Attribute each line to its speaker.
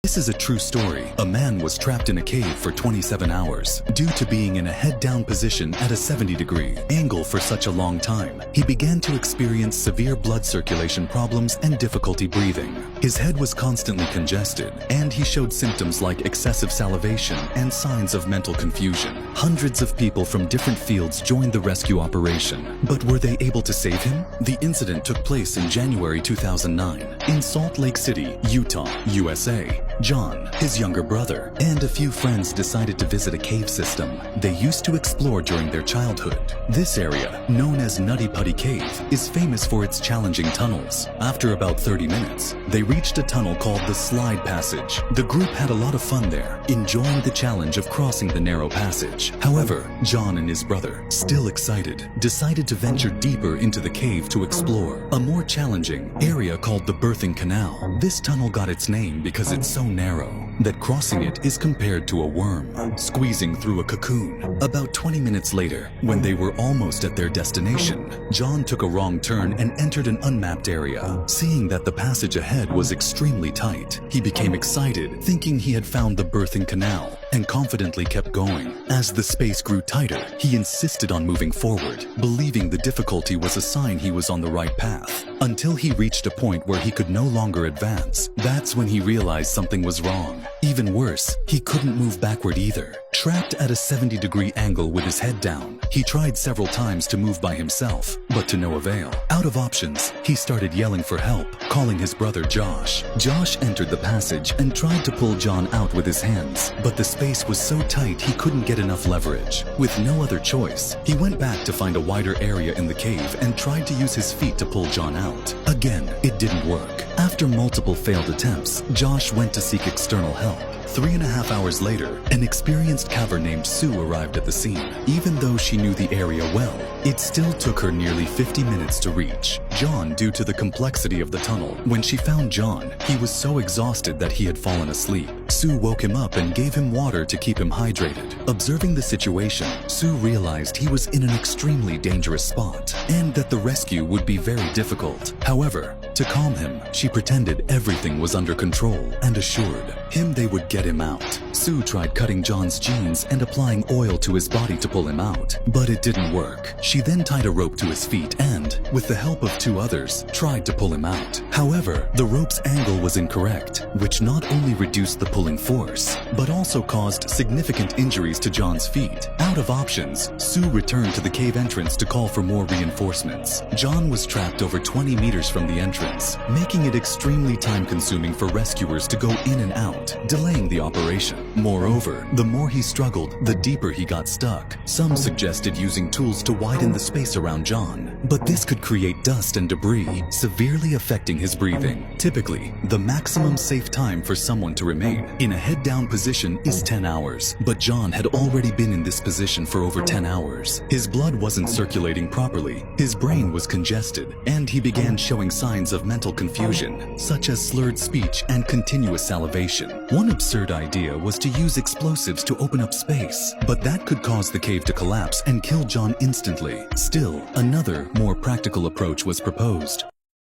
Speaker 1: This is a true story. A man was trapped in a cave for 27 hours due to being in a head-down position at a 70-degree angle for such a long time. He began to experience severe blood circulation problems and difficulty breathing. His head was constantly congested, and he showed symptoms like excessive salivation and signs of mental confusion. Hundreds of people from different fields joined the rescue operation, but were they able to save him? The incident took place in January 2009 in Salt Lake City, Utah, USA. John, his younger brother, and a few friends decided to visit a cave system they used to explore during their childhood. This area, known as Nutty Putty Cave, is famous for its challenging tunnels. After about 30 minutes, they reached a tunnel called the Slide Passage. The group had a lot of fun there, enjoying the challenge of crossing the narrow passage. However, John and his brother, still excited, decided to venture deeper into the cave to explore a more challenging area called the Birthing Canal. This tunnel got its name because it's so narrow that crossing it is compared to a worm squeezing through a cocoon. About 20 minutes later, when they were almost at their destination, John took a wrong turn and entered an unmapped area. Seeing that the passage ahead was extremely tight, he became excited, thinking he had found the Birthing Canal, and confidently kept going. As the space grew tighter, he insisted on moving forward, believing the difficulty was a sign he was on the right path, until he reached a point where he could no longer advance. That's when he realized something was wrong. Even worse, he couldn't move backward either. Trapped at a 70-degree angle with his head down, he tried several times to move by himself, but to no avail. Out of options, he started yelling for help, calling his brother Josh. Josh entered the passage and tried to pull John out with his hands, but the space was so tight he couldn't get enough leverage. With no other choice, he went back to find a wider area in the cave and tried to use his feet to pull John out. Again, it didn't work. After multiple failed attempts, Josh went to seek external help. 3.5 hours later, an experienced caver named Sue arrived at the scene. Even though she knew the area well, it still took her nearly 50 minutes to reach John due to the complexity of the tunnel. When she found John, he was so exhausted that he had fallen asleep. Sue woke him up and gave him water to keep him hydrated. Observing the situation, Sue realized he was in an extremely dangerous spot and that the rescue would be very difficult. However, to calm him, she pretended everything was under control and assured him they would get him out. Sue tried cutting John's jeans and applying oil to his body to pull him out, but it didn't work. She then tied a rope to his feet and, with the help of 2 others, tried to pull him out. However, the rope's angle was incorrect, which not only reduced the pulling force, but also caused significant injuries to John's feet. Out of options, Sue returned to the cave entrance to call for more reinforcements. John was trapped over 20 meters from the entrance, making it extremely time-consuming for rescuers to go in and out, delaying the operation. Moreover, the more he struggled, the deeper he got stuck. Some suggested using tools to widen the space around John, but this could create dust and debris, severely affecting his breathing. Typically, the maximum safe time for someone to remain in a head-down position is 10 hours, but John had already been in this position for over 10 hours. His blood wasn't circulating properly, his brain was congested, and he began showing signs of mental confusion, such as slurred speech and continuous salivation. One absurd idea was to use explosives to open up space, but that could cause the cave to collapse and kill John instantly. Still, another, more practical approach was proposed.